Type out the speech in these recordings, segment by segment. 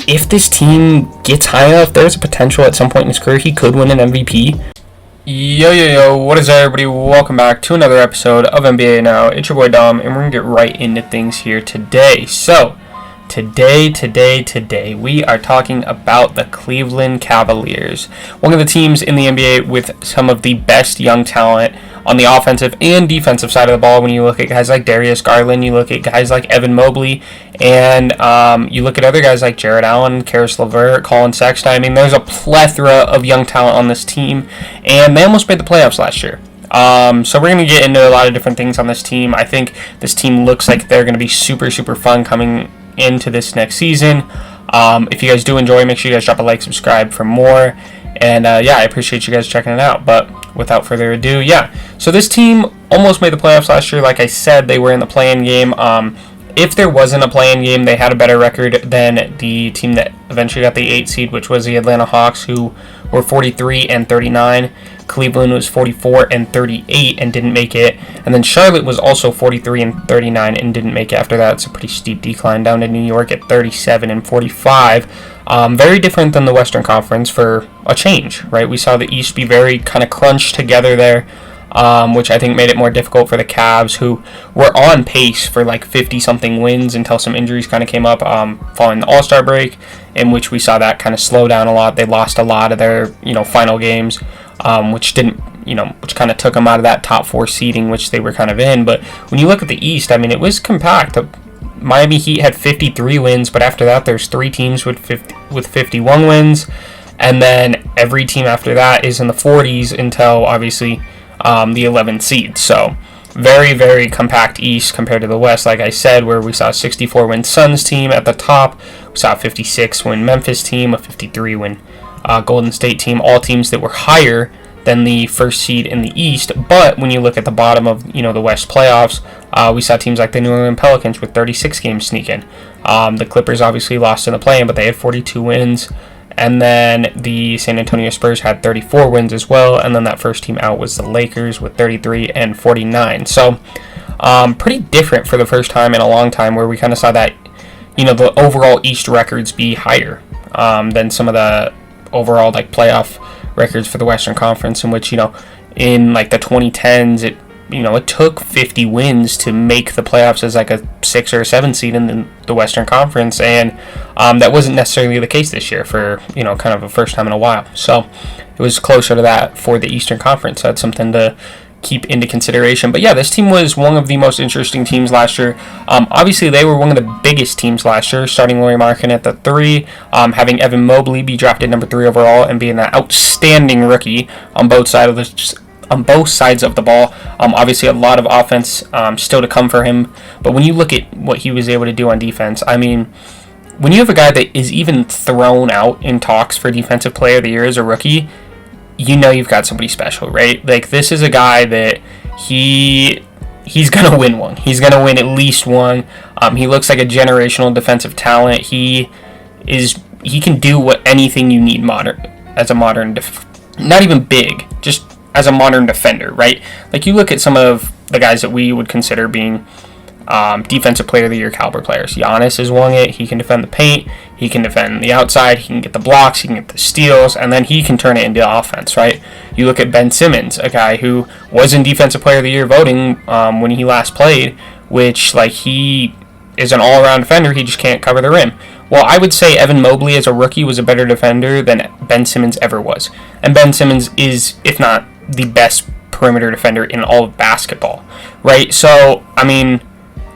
if this team gets high enough, there's a potential at some point in his career he could win an MVP. Yo, what is up, everybody? Welcome back to another episode of NBA Now. It's your boy Dom, and we're going to get right into things here today. So, today, we are talking about the Cleveland Cavaliers, one of the teams in the NBA with some of the best young talent on the offensive and defensive side of the ball. When you look at guys like Darius Garland, you look at guys like Evan Mobley, and you look at other guys like Jarrett Allen, Caris LeVert, Collin Sexton. I mean, there's a plethora of young talent on this team, and they almost made the playoffs last year. So we're going to get into a lot of different things on this team. I think this team looks like they're going to be super fun coming into this next season. If you guys do enjoy, make sure you guys drop a like, subscribe for more, and I appreciate you guys checking it out. But without further ado, so this team almost made the playoffs last year. Like I said, they were in the play-in game. If there wasn't a play-in game, they had a better record than the team that eventually got the 8 seed, which was the Atlanta Hawks, who were 43-39. Cleveland was 44-38 and didn't make it, and then Charlotte was also 43-39 and didn't make it after that. It's a pretty steep decline down to New York at 37-45. Very different than the Western Conference for a change, right? We saw the East be very kind of crunched together there, which I think made it more difficult for the Cavs, who were on pace for like 50-something wins until some injuries kind of came up following the All-Star break, in which we saw that kind of slow down a lot. They lost a lot of their final games, which kind of took them out of that top 4 seeding, which they were kind of in. But when you look at the East, I mean, it was compact. Miami Heat had 53 wins, but after that, there's 3 teams with 51 wins, and then every team after that is in the 40s until obviously the 11th seed. So very compact East compared to the West, like I said, where we saw a 64-win Suns team at the top. We saw a 56-win Memphis team, a 53-win Golden State team, all teams that were higher than the first seed in the East. But when you look at the bottom of the West playoffs, we saw teams like the New Orleans Pelicans with 36 games sneak in. The Clippers obviously lost in the play-in, but they had 42 wins. And then the San Antonio Spurs had 34 wins as well. And then that first team out was the Lakers with 33-49. So pretty different for the first time in a long time, where we kind of saw that the overall East records be higher than some of the overall like playoff records for the Western Conference, in which in like the 2010s it took 50 wins to make the playoffs as like a 6 or 7 seed in the Western Conference, and that wasn't necessarily the case this year for kind of a first time in a while. So it was closer to that for the Eastern Conference. So that's something to keep into consideration. But this team was one of the most interesting teams last year. Obviously, they were one of the biggest teams last year, starting Lauri Markkanen at the 3, having Evan Mobley be drafted number 3 overall and being an outstanding rookie on both sides of the ball. Obviously, a lot of offense still to come for him. But when you look at what he was able to do on defense, I mean, when you have a guy that is even thrown out in talks for Defensive Player of the Year as a rookie, you've got somebody special, right? Like, this is a guy that he's gonna win one. He's gonna win at least one. He looks like a generational defensive talent. He can do anything you need not even big, just as a modern defender, right? Like, you look at some of the guys that we would consider being Defensive Player of the Year caliber players. Giannis has won it. He can defend the paint. He can defend the outside. He can get the blocks. He can get the steals. And then he can turn it into offense, right? You look at Ben Simmons, a guy who was in Defensive Player of the Year voting when he last played, which, like, he is an all-around defender. He just can't cover the rim. Well, I would say Evan Mobley as a rookie was a better defender than Ben Simmons ever was. And Ben Simmons is, if not the best perimeter defender in all of basketball, right? So, I mean,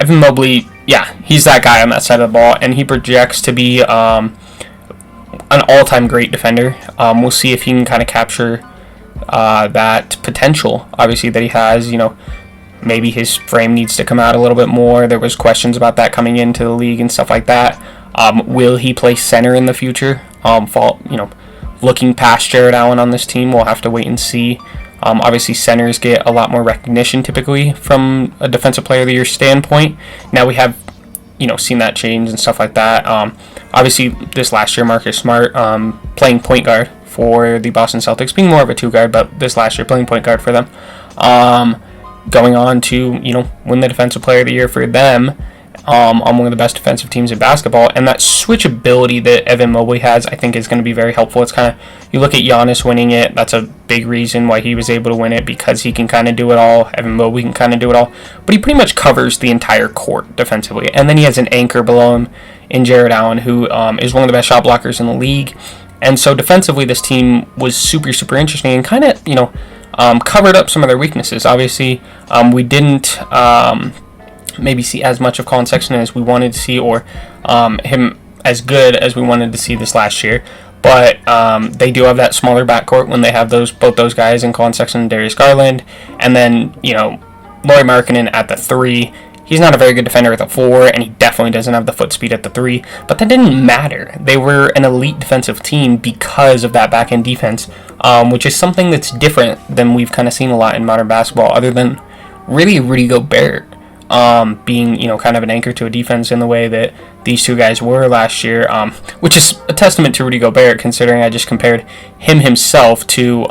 Evan Mobley, he's that guy on that side of the ball, and he projects to be an all-time great defender. We'll see if he can kind of capture that potential, obviously, that he has. Maybe his frame needs to come out a little bit more. There was questions about that coming into the league and stuff like that. Will he play center in the future? Looking past Jarrett Allen on this team, we'll have to wait and see. Obviously, centers get a lot more recognition typically from a Defensive Player of the Year standpoint. Now we have, seen that change and stuff like that. Obviously, this last year, Marcus Smart playing point guard for the Boston Celtics, being more of a 2-guard, but this last year playing point guard for them. Going on to, win the Defensive Player of the Year for them. on one of the best defensive teams in basketball. And that switchability that Evan Mobley has, I think, is going to be very helpful. It's kind of, you look at Giannis winning it, that's a big reason why he was able to win it, because he can kind of do it all. Evan Mobley can kind of do it all. But he pretty much covers the entire court defensively. And then he has an anchor below him in Jared Allen, who is one of the best shot blockers in the league. And so defensively, this team was super, super interesting and kind of, covered up some of their weaknesses. Obviously, we didn't maybe see as much of Collin Sexton as we wanted to see, or him as good as we wanted to see this last year. But they do have that smaller backcourt when they have both those guys in Collin Sexton and Darius Garland. And then, Lauri Markkanen at the 3. He's not a very good defender at the 4, and he definitely doesn't have the foot speed at the 3. But that didn't matter. They were an elite defensive team because of that back-end defense, which is something that's different than we've kind of seen a lot in modern basketball, other than really Rudy Gobert being, kind of an anchor to a defense in the way that these two guys were last year, which is a testament to Rudy Gobert, considering I just compared him himself to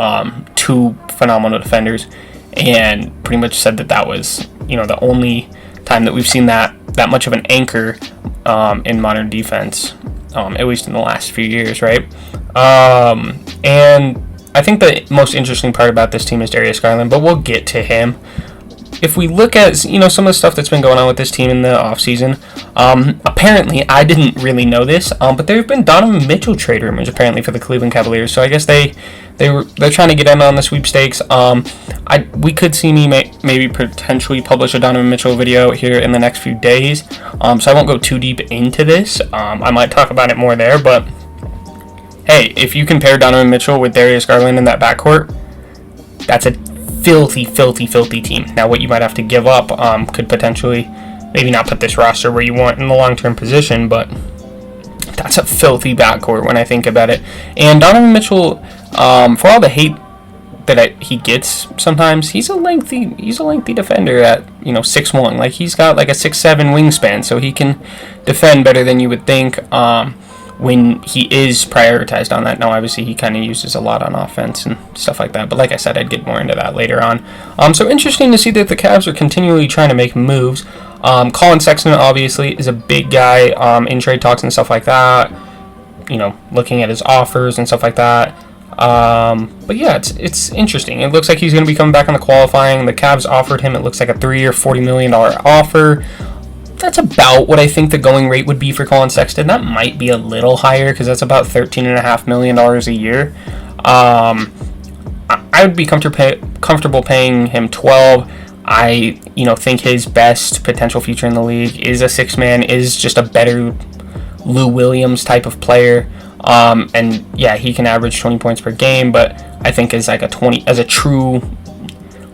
two phenomenal defenders, and pretty much said that was, the only time that we've seen that much of an anchor in modern defense, at least in the last few years, right? And I think the most interesting part about this team is Darius Garland, but we'll get to him. If we look at, some of the stuff that's been going on with this team in the offseason, apparently, I didn't really know this, but there have been Donovan Mitchell trade rumors, apparently, for the Cleveland Cavaliers, so I guess they're trying to get in on the sweepstakes. We could see me maybe potentially publish a Donovan Mitchell video here in the next few days, so I won't go too deep into this. I might talk about it more there, but hey, if you compare Donovan Mitchell with Darius Garland in that backcourt, that's a filthy team. Now, what you might have to give up could potentially maybe not put this roster where you want in the long-term position, but that's a filthy backcourt when I think about it. And Donovan Mitchell, for all the hate that he gets sometimes, he's a lengthy defender at 6'1". Like, he's got like a 6'7" wingspan, so he can defend better than you would think when he is prioritized on that. Now, obviously, he kind of uses a lot on offense and stuff like that, but like I said, I'd get more into that later on. So interesting to see that the Cavs are continually trying to make moves. Collin Sexton, obviously, is a big guy in trade talks and stuff like that, looking at his offers and stuff like that. But yeah, it's interesting. It looks like he's going to be coming back on the qualifying. The Cavs offered him, it looks like, a 3 or $40 million offer. That's about what I think the going rate would be for Collin Sexton. That might be a little higher, because that's about $13.5 million a year. I would be comfortable paying him 12. I think his best potential future in the league is a 6-man, is just a better Lou Williams type of player. And yeah, he can average 20 points per game, but I think as a true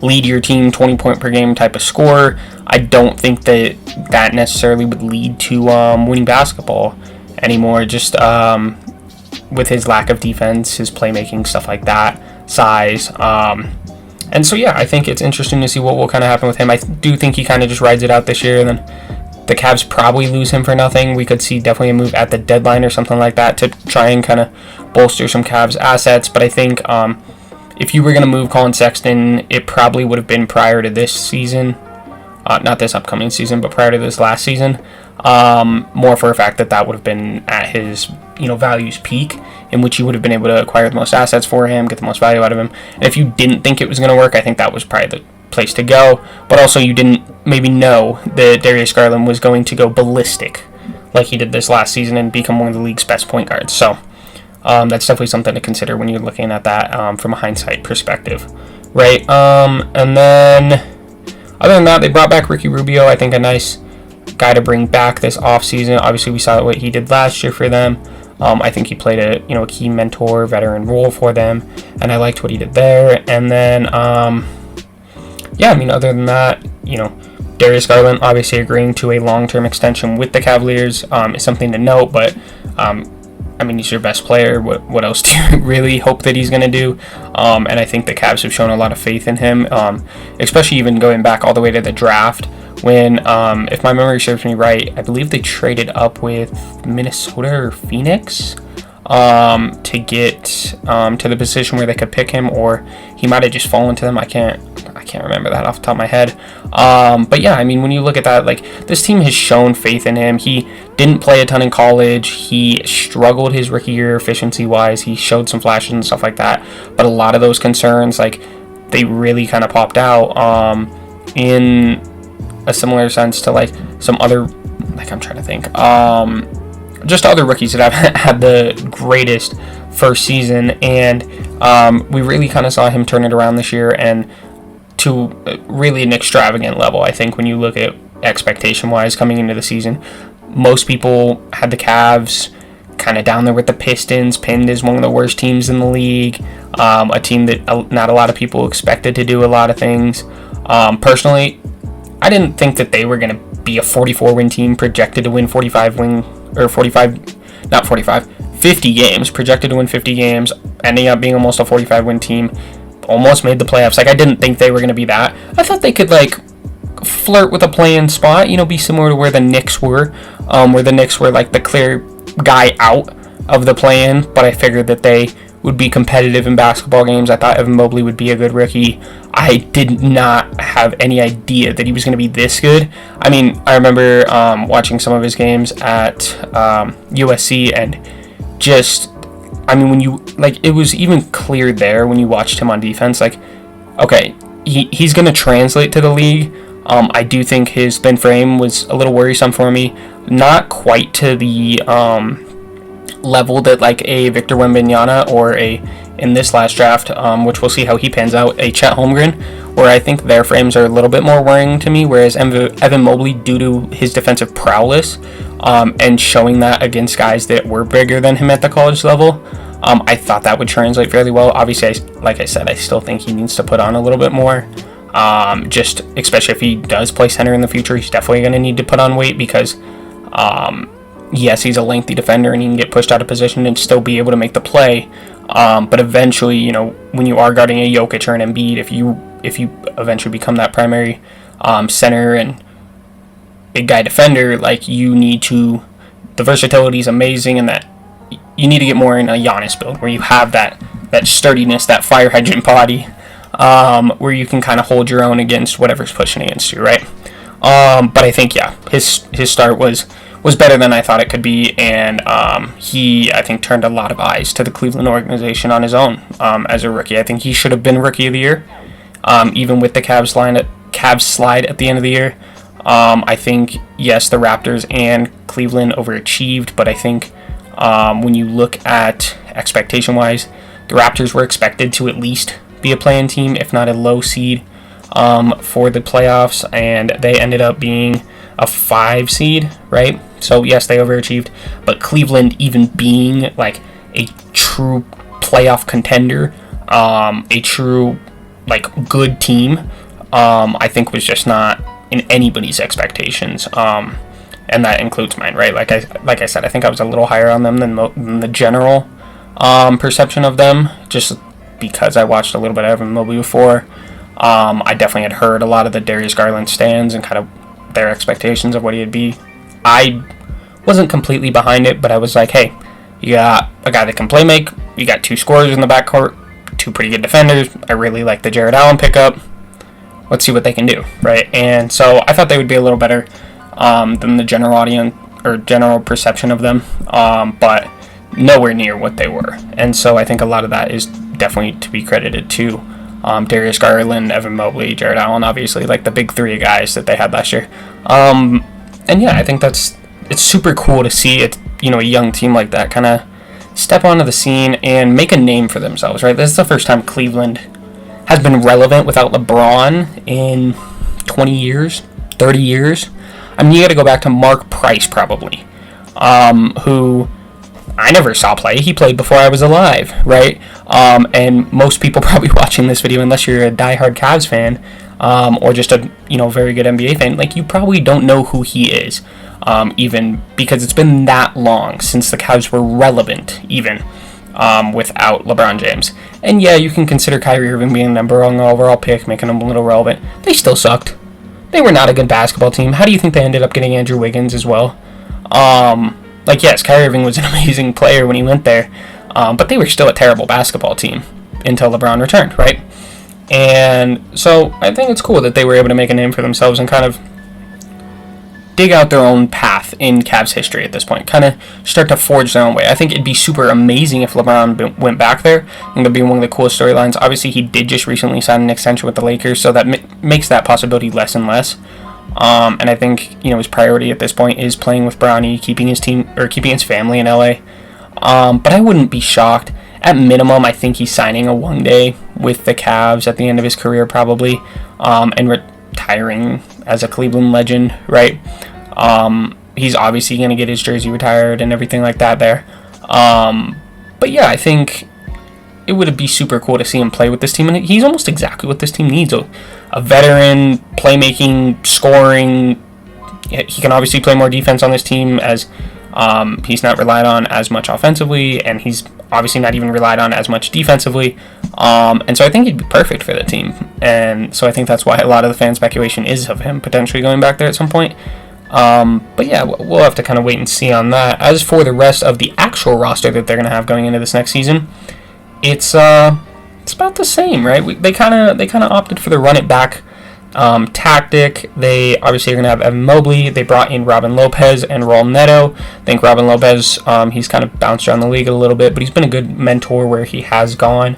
lead your team 20 point per game type of scorer, I don't think that necessarily would lead to winning basketball anymore, just with his lack of defense, his playmaking, stuff like that, size. And so yeah, I think it's interesting to see what will kind of happen with him. I do think he kind of just rides it out this year, and then the Cavs probably lose him for nothing. We could see definitely a move at the deadline or something like that to try and kind of bolster some Cavs assets. But I think if you were going to move Collin Sexton, it probably would have been prior to this season. Not this upcoming season, but prior to this last season. More for a fact that would have been at his value's peak, in which you would have been able to acquire the most assets for him, get the most value out of him. And if you didn't think it was going to work, I think that was probably the place to go. But also, you didn't maybe know that Darius Garland was going to go ballistic like he did this last season and become one of the league's best point guards. So that's definitely something to consider when you're looking at that from a hindsight perspective, right? And then other than that, they brought back Ricky Rubio. I think a nice guy to bring back this offseason. Obviously, we saw what he did last year for them. I think he played a key mentor, veteran role for them, and I liked what he did there. And then, other than that, Darius Garland obviously agreeing to a long-term extension with the Cavaliers is something to note, but he's your best player. What else do you really hope that he's going to do? And I think the Cavs have shown a lot of faith in him, especially even going back all the way to the draft when, if my memory serves me right, I believe they traded up with Minnesota or Phoenix to get to the position where they could pick him, or he might have just fallen to them. I can't can't remember that off the top of my head. But yeah, I mean, when you look at that, like, this team has shown faith in him. He didn't play a ton in college. He struggled his rookie year efficiency-wise. He showed some flashes and stuff like that. But a lot of those concerns, like, they really kind of popped out in a similar sense to, like, some other, like, I'm trying to think, just other rookies that have had the greatest first season, and we really kind of saw him turn it around this year, and to really an extravagant level. I think when you look at expectation-wise coming into the season, most people had the Cavs kind of down there with the Pistons, pinned as one of the worst teams in the league, a team that not a lot of people expected to do a lot of things. Personally, I didn't think that they were going to be a 44-win team projected to win 50 games, projected to win 50 games, ending up being almost a 45-win team, almost made the playoffs. Like, I didn't think they were going to be that. I thought they could, like, flirt with a play-in spot, you know, be similar to where the Knicks were, where the Knicks were, like, the clear guy out of the play-in, but I figured that they would be competitive in basketball games. I thought Evan Mobley would be a good rookie. I did not have any idea that he was going to be this good. I mean, I remember watching some of his games at USC, and just, I mean, when you, like, it was even clear there when you watched him on defense, like, okay, he's going to translate to the league. I do think his thin frame was a little worrisome for me. Not quite to the level that, like, a Victor Wembanyama or in this last draft, which we'll see how he pans out, a Chet Holmgren, where I think their frames are a little bit more worrying to me, whereas Evan Mobley, due to his defensive prowess and showing that against guys that were bigger than him at the college level, I thought that would translate fairly well. Obviously, like I said, I still think he needs to put on a little bit more. Just especially if he does play center in the future, he's definitely going to need to put on weight because yes, he's a lengthy defender and he can get pushed out of position and still be able to make the play. But eventually, you know, when you are guarding a Jokic or an Embiid, if you eventually become that primary center and big guy defender, like, you need to, the versatility is amazing, and that you need to get more in a Giannis build where you have that sturdiness, that fire hydrant body, where you can kind of hold your own against whatever's pushing against you, right? But I think, yeah, his start was better than I thought it could be, and he, I think, turned a lot of eyes to the Cleveland organization on his own as a rookie. I think he should have been Rookie of the Year, even with the Cavs slide at the end of the year. I think, yes, the Raptors and Cleveland overachieved, but I think when you look at expectation-wise, the Raptors were expected to at least be a play-in team, if not a low seed for the playoffs, and they ended up being a 5 seed, right? So yes, they overachieved, but Cleveland, even being like a true playoff contender, a true, like, good team, I think was just not in anybody's expectations, and that includes mine, right? Like I said, I think I was a little higher on them than the general perception of them, just because I watched a little bit of Evan Mobley before. I definitely had heard a lot of the Darius Garland stands and kind of their expectations of what he'd be. I wasn't completely behind it, but I was like, hey, you got a guy that can play make, you got 2 scorers in the backcourt, 2 pretty good defenders. I really like the Jared Allen pickup. Let's see what they can do, right? And so I thought they would be a little better than the general audience or general perception of them, but nowhere near what they were. And so I think a lot of that is definitely to be credited to Darius Garland, Evan Mobley, Jared Allen, obviously, like the big 3 guys that they had last year. And yeah, I think it's super cool to see it, you know, a young team like that kind of step onto the scene and make a name for themselves, right? This is the first time Cleveland has been relevant without LeBron in 20 years, 30 years. I mean, you got to go back to Mark Price, probably, who I never saw play. He played before I was alive, right? And most people probably watching this video, unless you're a diehard Cavs fan, or just a, you know, very good NBA fan, like, you probably don't know who he is, even because it's been that long since the Cavs were relevant, even without LeBron James. And yeah, you can consider Kyrie Irving being the number 1 overall pick, making them a little relevant. They still sucked. They were not a good basketball team. How do you think they ended up getting Andrew Wiggins as well? Like, yes, Kyrie Irving was an amazing player when he went there, but they were still a terrible basketball team until LeBron returned, right? And so I think it's cool that they were able to make a name for themselves and kind of dig out their own path in Cavs history at this point, kind of start to forge their own way. I think it'd be super amazing if LeBron went back there. I think that'd be one of the coolest storylines. Obviously, he did just recently sign an extension with the Lakers, so that makes that possibility less and less. And I think his priority at this point is playing with Bronny, keeping his team or keeping his family in LA. But I wouldn't be shocked. At minimum, I think he's signing a one-day with the Cavs at the end of his career, probably, and retiring as a Cleveland legend, right? He's obviously going to get his jersey retired and everything like that there. But yeah, I think it would be super cool to see him play with this team, and he's almost exactly what this team needs. A veteran, playmaking, scoring. He can obviously play more defense on this team, as he's not relied on as much offensively, and he's obviously not even relied on as much defensively. And so I think he'd be perfect for the team. And so I think that's why a lot of the fan speculation is of him potentially going back there at some point. But yeah, we'll have to kind of wait and see on that. As for the rest of the actual roster that they're going to have going into this next season, it's about the same, right? They kind of opted for the run it back tactic. They obviously are going to have Evan Mobley. They brought in Robin Lopez and Raul Neto. I think Robin Lopez, he's kind of bounced around the league a little bit, but he's been a good mentor where he has gone.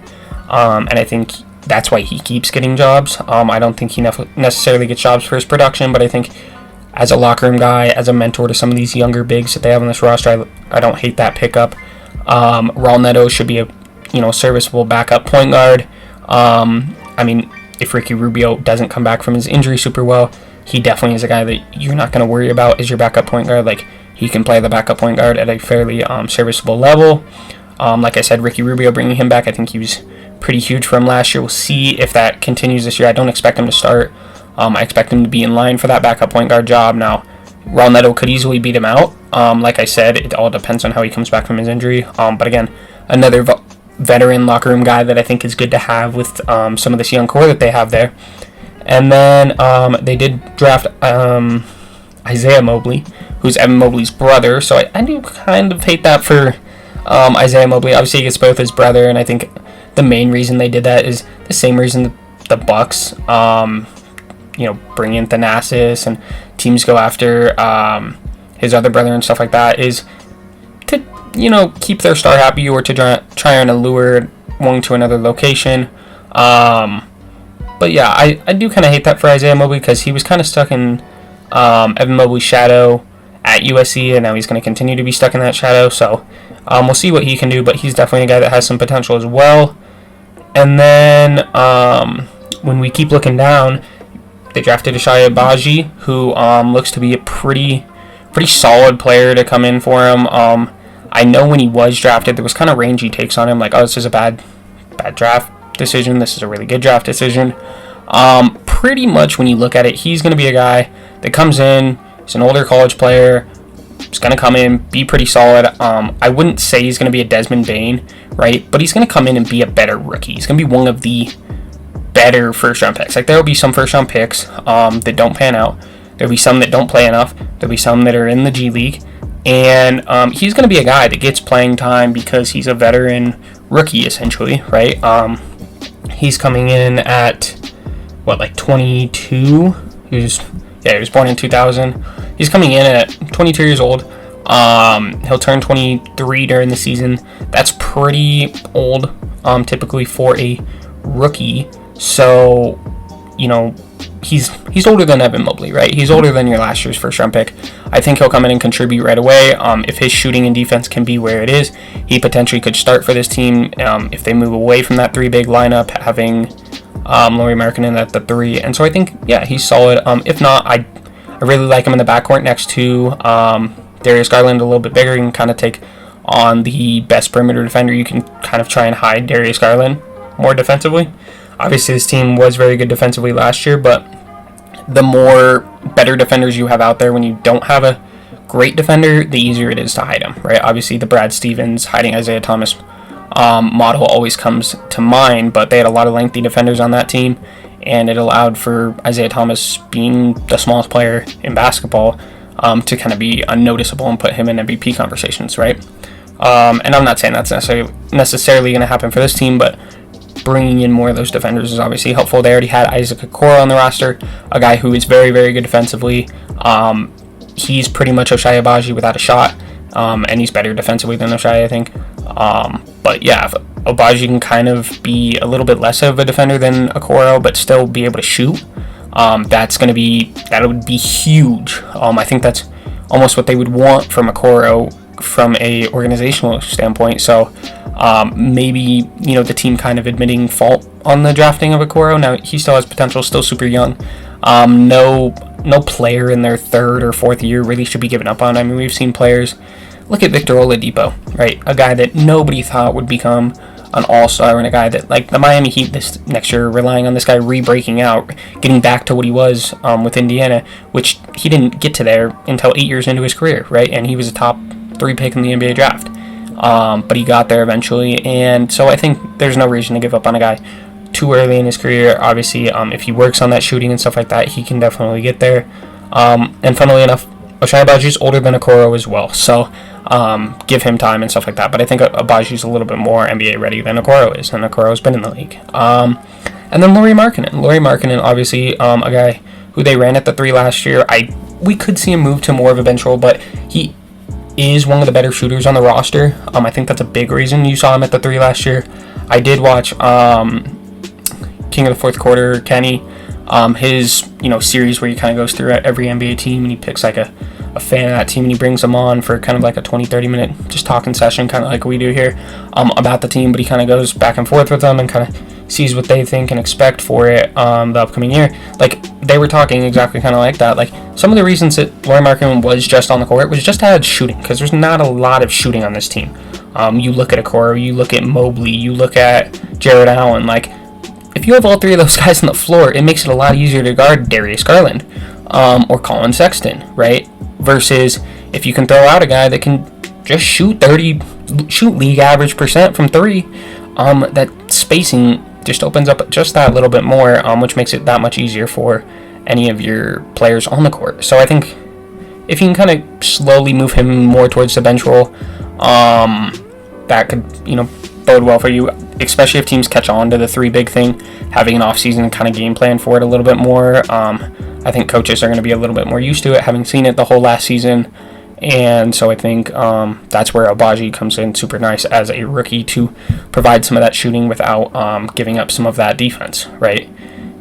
And I think that's why he keeps getting jobs. I don't think he necessarily gets jobs for his production, but I think as a locker room guy, as a mentor to some of these younger bigs that they have on this roster, I don't hate that pickup. Raul Neto should be a serviceable backup point guard. I mean, if Ricky Rubio doesn't come back from his injury super well, he definitely is a guy that you're not going to worry about as your backup point guard. Like, he can play the backup point guard at a fairly serviceable level. Like I said, Ricky Rubio, bringing him back, I think he was pretty huge for him last year. We'll see if that continues this year. I don't expect him to start. I expect him to be in line for that backup point guard job. Now, Raul Neto could easily beat him out. Like I said, it all depends on how he comes back from his injury. But again, another veteran locker room guy that I think is good to have with some of this young core that they have there. And then they did draft Isaiah Mobley, who's Evan Mobley's brother. So I do kind of hate that for Isaiah Mobley. Obviously, he gets both his brother, and I think the main reason they did that is the same reason the Bucks, bring in Thanasis and teams go after his other brother and stuff like that, is to keep their star happy or to try and allure one to another location. But yeah, I do kind of hate that for Isaiah Mobley, because he was kind of stuck in Evan Mobley's shadow at USC, and now he's going to continue to be stuck in that shadow. So we'll see what he can do, but he's definitely a guy that has some potential as well. And then when we keep looking down, they drafted Ochai Agbaji, who looks to be a pretty solid player to come in for him. I know when he was drafted, there was kind of rangy takes on him, like, oh, this is a bad draft decision, this is a really good draft decision. Pretty much when you look at it, he's going to be a guy that comes in, he's an older college player, he's going to come in, be pretty solid. I wouldn't say he's going to be a Desmond Bane, right, but he's going to come in and be a better rookie. He's going to be one of the better first-round picks. Like, there will be some first-round picks that don't pan out. There'll be some that don't play enough. There'll be some that are in the G League. And he's going to be a guy that gets playing time because he's a veteran rookie, essentially, right? He's coming in at, 22? He was born in 2000. He's coming in at 22 years old. He'll turn 23 during the season. That's pretty old, typically for a rookie. So, he's older than Evan Mobley, right? He's older than your last year's first round pick. I think he'll come in and contribute right away. If his shooting and defense can be where it is, he potentially could start for this team if they move away from that three big lineup, having Lauri Markkanen at the three. And so I think, yeah, he's solid. If not, I really like him in the backcourt next to Darius Garland, a little bit bigger. You can kind of take on the best perimeter defender. You can kind of try and hide Darius Garland more defensively. Obviously, this team was very good defensively last year, but the more better defenders you have out there when you don't have a great defender, the easier it is to hide them, right? Obviously, the Brad Stevens hiding Isaiah Thomas model always comes to mind, but they had a lot of lengthy defenders on that team, and it allowed for Isaiah Thomas, being the smallest player in basketball, to kind of be unnoticeable and put him in MVP conversations, right? And I'm not saying that's necessarily going to happen for this team, but bringing in more of those defenders is obviously helpful. They already had Isaac Okoro on the roster, a guy who is very, very good defensively. He's pretty much Ochai Agbaji without a shot, and he's better defensively than Ochai, I think. But yeah, if Agbaji can kind of be a little bit less of a defender than Okoro, but still be able to shoot, that would be huge. I think that's almost what they would want from Okoro from a organizational standpoint. So maybe the team kind of admitting fault on the drafting of Okoro. Now he still has potential, still super young. No player in their third or fourth year really should be given up on. I mean, we've seen players. Look at Victor Oladipo, right? A guy that nobody thought would become an all-star, and a guy that, like the Miami Heat this next year, relying on this guy re-breaking out, getting back to what he was with Indiana, which he didn't get to there until 8 years into his career, right? And he was a top 3 pick in the NBA draft. But he got there eventually, and so I think there's no reason to give up on a guy too early in his career. Obviously, if he works on that shooting and stuff like that, he can definitely get there. And funnily enough, Ochai Agbaji is older than Okoro as well, so give him time and stuff like that. But I think Agbaji is a little bit more NBA ready than Okoro is, and Okoro's been in the league. And then Lauri Markkanen, obviously a guy who they ran at the 3 last year. We could see him move to more of a bench role, but he is one of the better shooters on the roster. I think that's a big reason you saw him at the 3 last year. I did watch King of the Fourth Quarter, Kenny, his series where he kind of goes through every NBA team and he picks like a fan of that team and he brings them on for kind of like a 20-30 minute just talking session, kind of like we do here, about the team. But he kind of goes back and forth with them and kind of sees what they think and expect for it the upcoming year. Like, they were talking exactly kind of like that. Like, some of the reasons that Lauri Markkanen was just on the court was just to add shooting, because there's not a lot of shooting on this team. You look at Okoro, you look at Mobley, you look at Jared Allen. Like, if you have all 3 of those guys on the floor, it makes it a lot easier to guard Darius Garland or Collin Sexton, right? Versus if you can throw out a guy that can just shoot league average percent from 3, that spacing just opens up just that little bit more, which makes it that much easier for any of your players on the court. So I think if you can kind of slowly move him more towards the bench role, that could, bode well for you, especially if teams catch on to the 3 big thing, having an offseason kind of game plan for it a little bit more. I think coaches are going to be a little bit more used to it, having seen it the whole last season. And so I think that's where Agbaji comes in super nice as a rookie to provide some of that shooting without giving up some of that defense, right?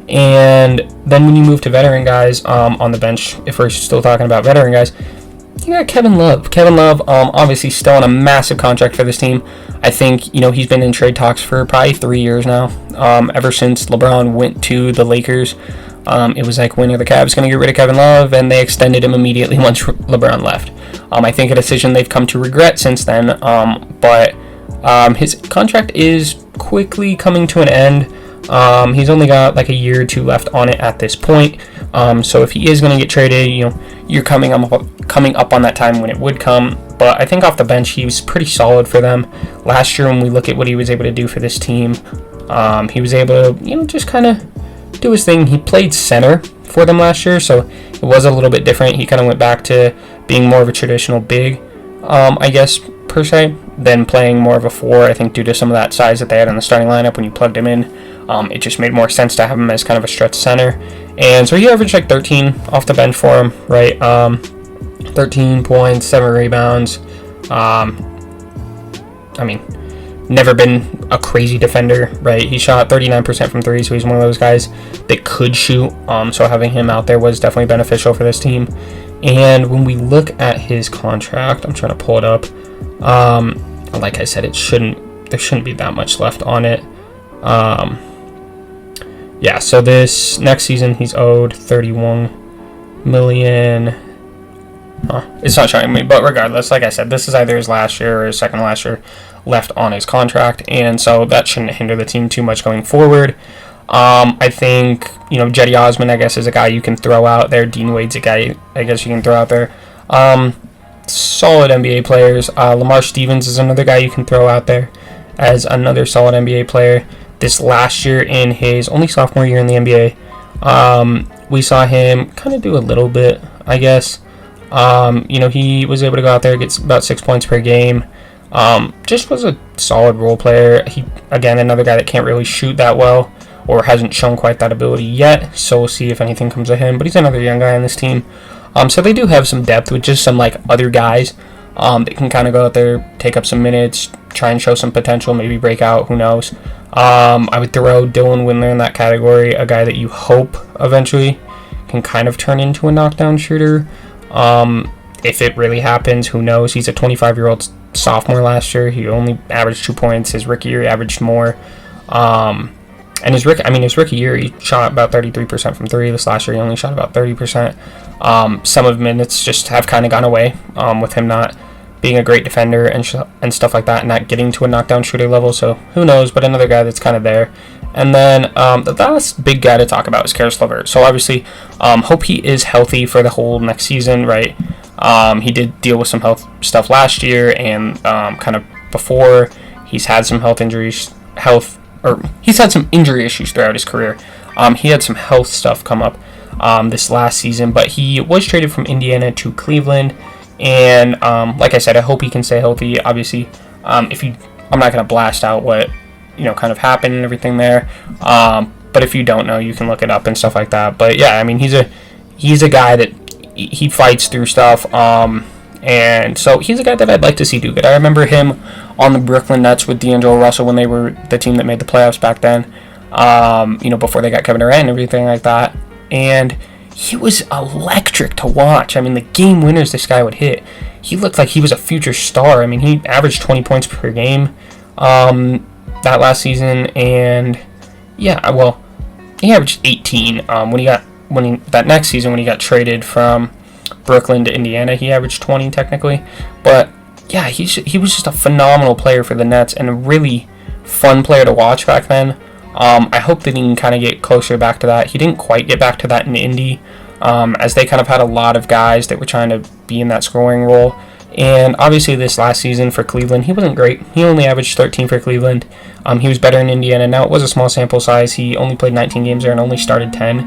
And then when you move to veteran guys on the bench, if we're still talking about veteran guys, you got Kevin Love. Obviously still on a massive contract for this team. I think, he's been in trade talks for probably 3 years now, ever since LeBron went to the Lakers. It was like, when are the Cavs going to get rid of Kevin Love? And they extended him immediately once LeBron left. I think a decision they've come to regret since then. But his contract is quickly coming to an end. He's only got like a year or 2 left on it at this point. So if he is going to get traded, you're coming up on that time when it would come. But I think off the bench, he was pretty solid for them. Last year, when we look at what he was able to do for this team, he was able to, just kind of do his thing. He played center for them last year, so it was a little bit different. He kind of went back to being more of a traditional big, I guess, per se, than playing more of a 4, I think, due to some of that size that they had in the starting lineup when you plugged him in. It just made more sense to have him as kind of a stretch center. And so he averaged like 13 off the bench for him, right? 13 points, 7 rebounds. Never been a crazy defender, right? He shot 39% from 3, so he's one of those guys that could shoot. So having him out there was definitely beneficial for this team. And when we look at his contract, I'm trying to pull it up. Like I said, there shouldn't be that much left on it. So this next season he's owed $31 million. It's not showing me, but regardless, like I said, this is either his last year or his second last year left on his contract, and so that shouldn't hinder the team too much going forward. I think, Jetty Osman, I guess, is a guy you can throw out there. Dean Wade's a guy, I guess, you can throw out there. Solid NBA players. Lamar Stevens is another guy you can throw out there as another solid NBA player. This last year, in his only sophomore year in the NBA, we saw him kind of do a little bit, I guess. He was able to go out there, get about 6 points per game. Just was a solid role player. He, again, another guy that can't really shoot that well, or hasn't shown quite that ability yet, so we'll see if anything comes of him. But he's another young guy on this team. So they do have some depth with just some like other guys that can kind of go out there, take up some minutes, try and show some potential, maybe break out, who knows. I would throw Dylan Windler in that category, a guy that you hope eventually can kind of turn into a knockdown shooter. If it really happens, who knows? He's a 25-year-old sophomore last year. He only averaged 2 points. His rookie year he averaged more. And his rookie year, he shot about 33% from three. This last year, he only shot about 30%. Some of minutes just have kind of gone away with him not being a great defender and stuff like that, and not getting to a knockdown shooter level. So who knows? But another guy that's kind of there. And then the last big guy to talk about is Caris LeVert. So obviously, hope he is healthy for the whole next season, right? He did deal with some health stuff last year, and kind of before, he's had some he's had some injury issues throughout his career. He had some health stuff come up this last season, but he was traded from Indiana to Cleveland, and like I said, I hope he can stay healthy. Obviously, I'm not going to blast out what kind of happened and everything there, but if you don't know, you can look it up and stuff like that. But yeah, I mean, he's a guy that he fights through stuff, and so he's a guy that I'd like to see do good. I remember him on the Brooklyn Nets with D'Angelo Russell when they were the team that made the playoffs back then, before they got Kevin Durant and everything like that. And he was electric to watch. I mean, the game winners this guy would hit. He looked like he was a future star. I mean, he averaged 20 points per game that last season, and yeah, well, he averaged 18 that next season when he got traded from Brooklyn to Indiana. He averaged 20 technically, but yeah, he was just a phenomenal player for the Nets and a really fun player to watch back then. I hope that he can kind of get closer back to that. He didn't quite get back to that in Indy, as they kind of had a lot of guys that were trying to be in that scoring role. And obviously this last season for Cleveland, he wasn't great. He only averaged 13 for Cleveland. He was better in Indiana. Now, it was a small sample size. He only played 19 games there and only started 10.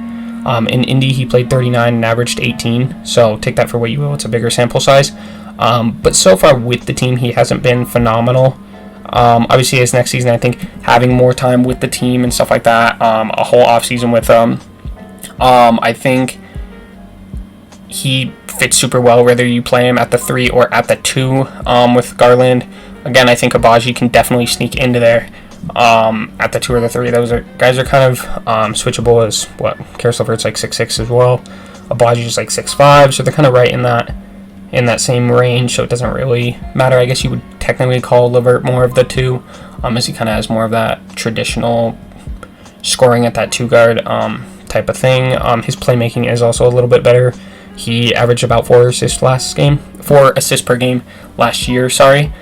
In Indy, he played 39 and averaged 18. So take that for what you will. It's a bigger sample size. But so far with the team, he hasn't been phenomenal. Obviously, his next season, I think having more time with the team and stuff like that, a whole offseason with them, I think he fits super well whether you play him at the 3 or at the 2 with Garland. Again, I think Agbaji can definitely sneak into there at the 2 or the 3. Those guys are kind of switchable as what? Caris LeVert's like 6'6" as well. Agbaji's like 6'5", so they're kind of right in that same range, so it doesn't really matter. I guess you would technically call LeVert more of the 2, as he kind of has more of that traditional scoring at that 2 guard type of thing. His playmaking is also a little bit better. He averaged about 4 assists per game last year. Sorry,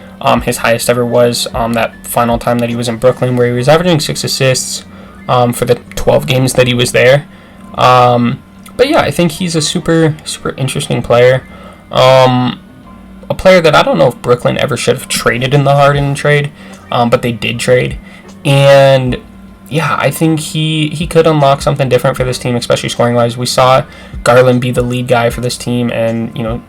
his highest ever was that final time that he was in Brooklyn, where he was averaging 6 assists for the 12 games that he was there. But yeah, I think he's a super interesting player. A player that I don't know if Brooklyn ever should have traded in the Harden trade, but they did trade. And yeah, I think he could unlock something different for this team, especially scoring-wise. We saw Garland be the lead guy for this team and,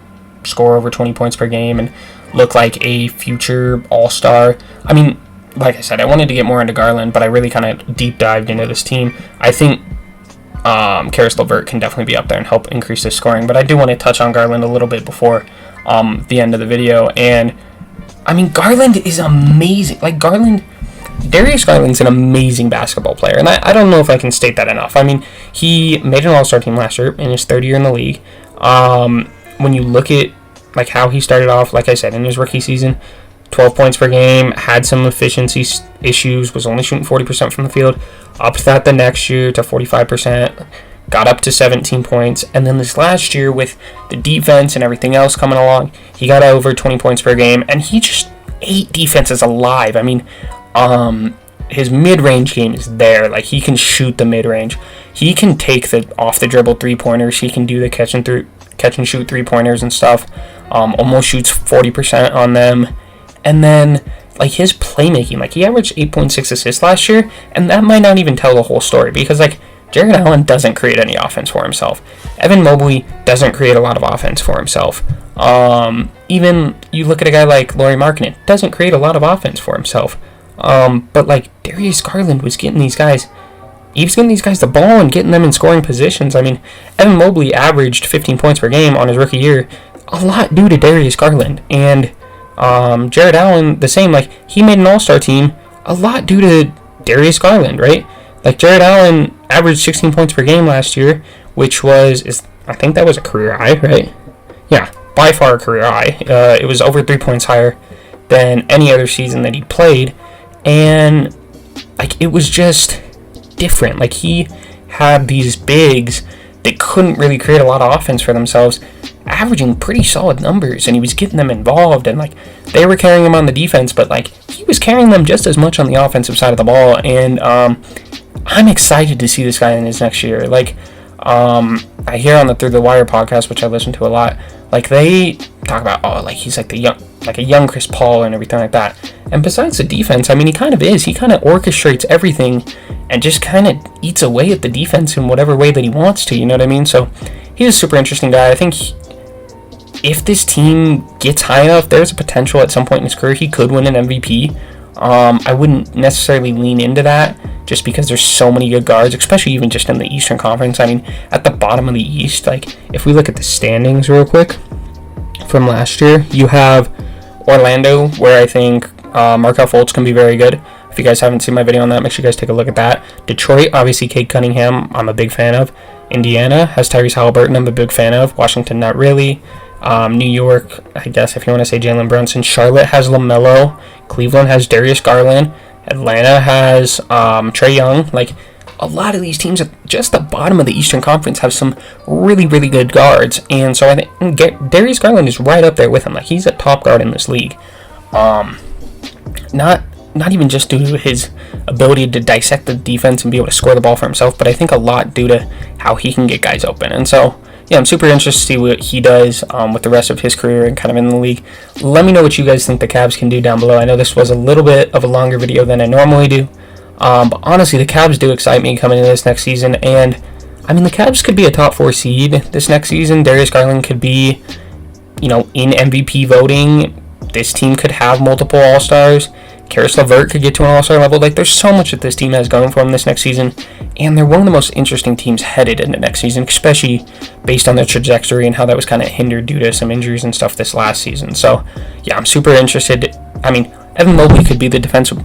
score over 20 points per game and look like a future all-star. I mean, like I said, I wanted to get more into Garland, but I really kind of deep dived into this team. I think Caris LeVert can definitely be up there and help increase his scoring, but I do want to touch on Garland a little bit before the end of the video. And I mean, Garland is amazing. Like, Darius Garland's an amazing basketball player, and I don't know if I can state that enough. I mean, he made an all-star team last year in his third year in the league. When you look at like how he started off, like I said, in his rookie season, 12 points per game, had some efficiency issues, was only shooting 40% from the field, upped that the next year to 45%, got up to 17 points, and then this last year with the defense and everything else coming along, he got over 20 points per game, and he just ate defenses alive. I mean, his mid-range game is there. Like, he can shoot the mid-range. He can take the off-the-dribble three-pointers. He can do the catch and shoot three-pointers and stuff. Almost shoots 40% on them. And then, like, his playmaking, like, he averaged 8.6 assists last year, and that might not even tell the whole story, because, like, Jared Allen doesn't create any offense for himself. Evan Mobley doesn't create a lot of offense for himself. Even you look at a guy like Lauri Markkanen, doesn't create a lot of offense for himself. But like Darius Garland was getting these guys, he was getting these guys the ball and getting them in scoring positions. I mean, Evan Mobley averaged 15 points per game on his rookie year, a lot due to Darius Garland. And Jared Allen, the same. Like, he made an all-star team, a lot due to Darius Garland, right? Like, Jared Allen averaged 16 points per game last year, which I think that was a career high, right? Yeah, by far a career high. It was over 3 points higher than any other season that he played. And, like, it was just different. Like, he had these bigs that couldn't really create a lot of offense for themselves, averaging pretty solid numbers, and he was getting them involved, and like they were carrying him on the defense, but like he was carrying them just as much on the offensive side of the ball. And I'm excited to see this guy in his next year. Like, I hear on the Through the Wire podcast, which I listen to a lot, like they talk about, like he's like a young Chris Paul and everything like that. And besides the defense, I mean, he kind of is. He kind of orchestrates everything and just kind of eats away at the defense in whatever way that he wants to. You know what I mean? So he's a super interesting guy. I think if this team gets high enough, there's a potential at some point in his career he could win an MVP. I wouldn't necessarily lean into that just because there's so many good guards, especially even just in the Eastern Conference. I mean, at the bottom of the East, like if we look at the standings real quick from last year, you have Orlando, where I think Markelle Fultz can be very good. If you guys haven't seen my video on that, make sure you guys take a look at that. Detroit, obviously Cade Cunningham, I'm a big fan of. Indiana has Tyrese Halliburton, I'm a big fan of. Washington, not really. New York, I guess if you want to say Jalen Brunson. Charlotte has LaMelo. Cleveland has Darius Garland. Atlanta has Trae Young. Like, a lot of these teams at just the bottom of the Eastern Conference have some really, really good guards. And so I think Darius Garland is right up there with him. Like, he's a top guard in this league. Not even just due to his ability to dissect the defense and be able to score the ball for himself, but I think a lot due to how he can get guys open. And so, yeah, I'm super interested to see what he does with the rest of his career and kind of in the league. Let me know what you guys think the Cavs can do down below. I know this was a little bit of a longer video than I normally do, but honestly, the Cavs do excite me coming into this next season. And, I mean, the Cavs could be a top 4 seed this next season. Darius Garland could be, in MVP voting. This team could have multiple All-Stars. Karis LeVert could get to an All-Star level. Like, there's so much that this team has going for them this next season, and they're one of the most interesting teams headed into next season, especially based on their trajectory and how that was kind of hindered due to some injuries and stuff this last season. So, yeah, I'm super interested. I mean, Evan Mobley could be the defensive...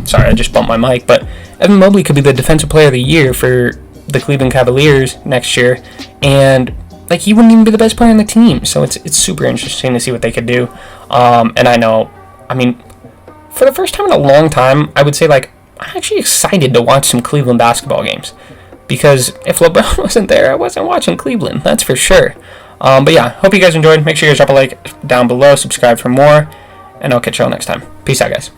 Sorry, I just bumped my mic, but Evan Mobley could be the defensive player of the year for the Cleveland Cavaliers next year, and like, he wouldn't even be the best player on the team. So it's super interesting to see what they could do. And I know, I mean, for the first time in a long time, I would say, like, I'm actually excited to watch some Cleveland basketball games. Because if LeBron wasn't there, I wasn't watching Cleveland, that's for sure. But yeah, hope you guys enjoyed. Make sure you guys drop a like down below, subscribe for more, and I'll catch y'all next time. Peace out, guys.